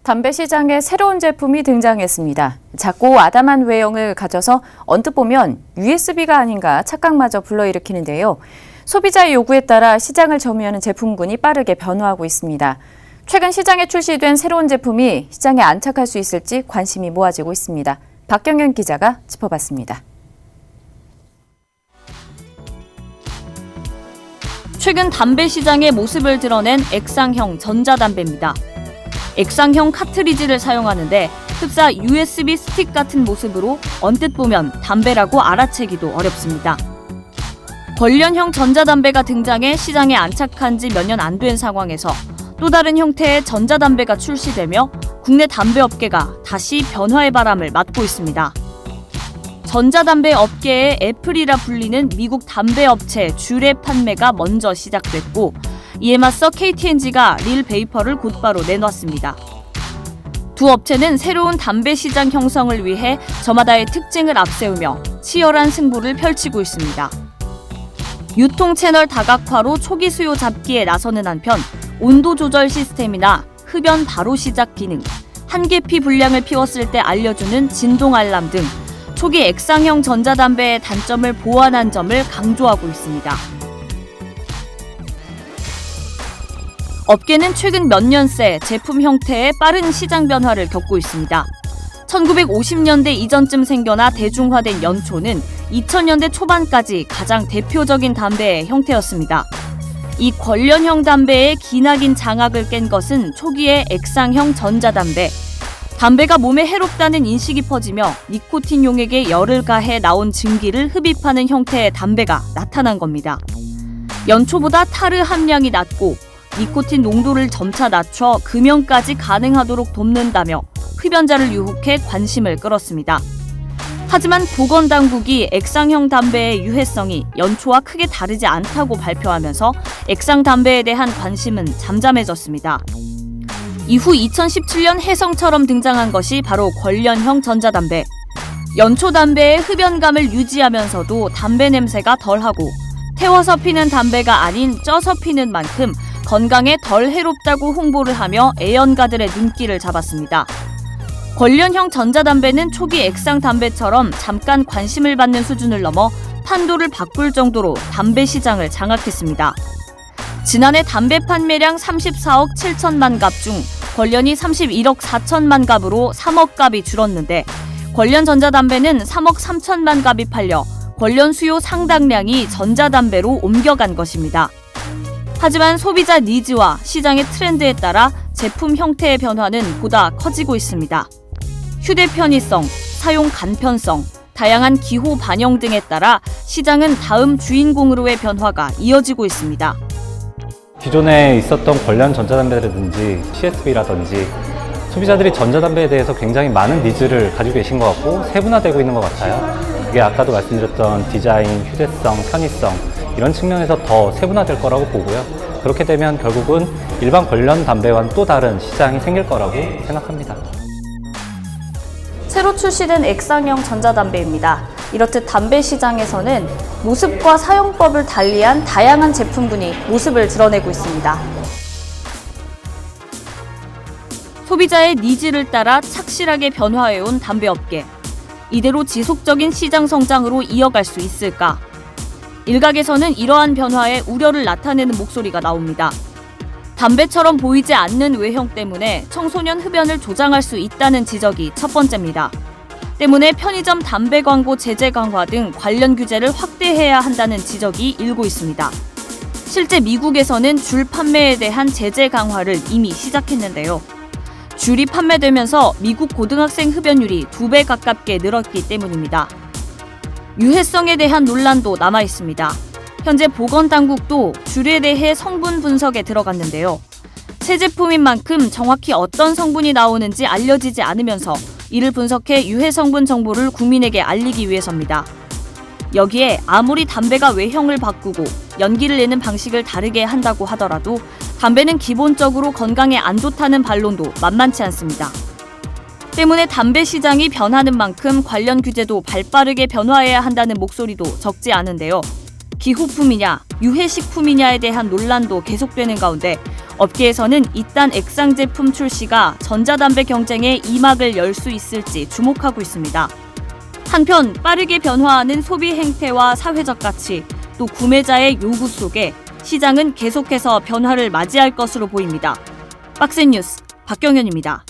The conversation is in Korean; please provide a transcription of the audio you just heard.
담배 시장에 새로운 제품이 등장했습니다. 작고 아담한 외형을 가져서 언뜻 보면 USB가 아닌가 착각마저 불러일으키는데요. 소비자의 요구에 따라 시장을 점유하는 제품군이 빠르게 변화하고 있습니다. 최근 시장에 출시된 새로운 제품이 시장에 안착할 수 있을지 관심이 모아지고 있습니다. 박경현 기자가 짚어봤습니다. 최근 담배 시장의 모습을 드러낸 액상형 전자담배입니다. 액상형 카트리지를 사용하는데 흡사 USB 스틱 같은 모습으로 언뜻 보면 담배라고 알아채기도 어렵습니다. 걸련형 전자담배가 등장해 시장에 안착한 지 몇 년 안 된 상황에서 또 다른 형태의 전자담배가 출시되며 국내 담배업계가 다시 변화의 바람을 맞고 있습니다. 전자담배 업계의 애플이라 불리는 미국 담배업체 쥬의 판매가 먼저 시작됐고 이에 맞서 KT&G가 릴 베이퍼를 곧바로 내놨습니다. 두 업체는 새로운 담배 시장 형성을 위해 저마다의 특징을 앞세우며 치열한 승부를 펼치고 있습니다. 유통 채널 다각화로 초기 수요 잡기에 나서는 한편 온도 조절 시스템이나 흡연 바로 시작 기능, 한계피 불량을 피웠을 때 알려주는 진동 알람 등 초기 액상형 전자담배의 단점을 보완한 점을 강조하고 있습니다. 업계는 최근 몇 년 새 제품 형태의 빠른 시장 변화를 겪고 있습니다. 1950년대 이전쯤 생겨나 대중화된 연초는 2000년대 초반까지 가장 대표적인 담배의 형태였습니다. 이 걸련형 담배의 기나긴 장악을 깬 것은 초기의 액상형 전자담배. 담배가 몸에 해롭다는 인식이 퍼지며 니코틴 용액에 열을 가해 나온 증기를 흡입하는 형태의 담배가 나타난 겁니다. 연초보다 타르 함량이 낮고 니코틴 농도를 점차 낮춰 금연까지 가능하도록 돕는다며 흡연자를 유혹해 관심을 끌었습니다. 하지만 보건당국이 액상형 담배의 유해성이 연초와 크게 다르지 않다고 발표하면서 액상 담배에 대한 관심은 잠잠해졌습니다. 이후 2017년 혜성처럼 등장한 것이 바로 걸련형 전자담배. 연초 담배의 흡연감을 유지하면서도 담배 냄새가 덜하고 태워서 피는 담배가 아닌 쪄서 피는 만큼 건강에 덜 해롭다고 홍보를 하며 애연가들의 눈길을 잡았습니다. 걸련형 전자담배는 초기 액상 담배처럼 잠깐 관심을 받는 수준을 넘어 판도를 바꿀 정도로 담배 시장을 장악했습니다. 지난해 담배 판매량 34억 7천만 갑 중 걸련이 31억 4천만 갑으로 3억 갑이 줄었는데 걸련 전자담배는 3억 3천만 갑이 팔려 걸련 수요 상당량이 전자담배로 옮겨간 것입니다. 하지만 소비자 니즈와 시장의 트렌드에 따라 제품 형태의 변화는 보다 커지고 있습니다. 휴대 편의성, 사용 간편성, 다양한 기호 반영 등에 따라 시장은 다음 주인공으로의 변화가 이어지고 있습니다. 기존에 있었던 걸련 전자담배라든지 CSB라든지 소비자들이 전자담배에 대해서 굉장히 많은 니즈를 가지고 계신 것 같고 세분화되고 있는 것 같아요. 그게 아까도 말씀드렸던 디자인, 휴대성, 편의성 이런 측면에서 더 세분화될 거라고 보고요. 그렇게 되면 결국은 일반 걸련 담배와는 또 다른 시장이 생길 거라고 생각합니다. 새로 출시된 액상형 전자담배입니다. 이렇듯 담배 시장에서는 모습과 사용법을 달리한 다양한 제품군이 모습을 드러내고 있습니다. 소비자의 니즈를 따라 착실하게 변화해온 담배업계. 이대로 지속적인 시장 성장으로 이어갈 수 있을까? 일각에서는 이러한 변화에 우려를 나타내는 목소리가 나옵니다. 담배처럼 보이지 않는 외형 때문에 청소년 흡연을 조장할 수 있다는 지적이 첫 번째입니다. 때문에 편의점 담배 광고 제재 강화 등 관련 규제를 확대해야 한다는 지적이 일고 있습니다. 실제 미국에서는 줄 판매에 대한 제재 강화를 이미 시작했는데요. 줄이 판매되면서 미국 고등학생 흡연율이 2배 가깝게 늘었기 때문입니다. 유해성에 대한 논란도 남아 있습니다. 현재 보건당국도 줄에 대해 성분 분석에 들어갔는데요. 새 제품인 만큼 정확히 어떤 성분이 나오는지 알려지지 않으면서 이를 분석해 유해 성분 정보를 국민에게 알리기 위해서입니다. 여기에 아무리 담배가 외형을 바꾸고 연기를 내는 방식을 다르게 한다고 하더라도 담배는 기본적으로 건강에 안 좋다는 반론도 만만치 않습니다. 때문에 담배 시장이 변하는 만큼 관련 규제도 발빠르게 변화해야 한다는 목소리도 적지 않은데요. 기호품이냐, 유해식품이냐에 대한 논란도 계속되는 가운데 업계에서는 이딴 액상 제품 출시가 전자담배 경쟁에 이막을 열 수 있을지 주목하고 있습니다. 한편 빠르게 변화하는 소비 행태와 사회적 가치, 또 구매자의 요구 속에 시장은 계속해서 변화를 맞이할 것으로 보입니다. 박스뉴스 박경현입니다.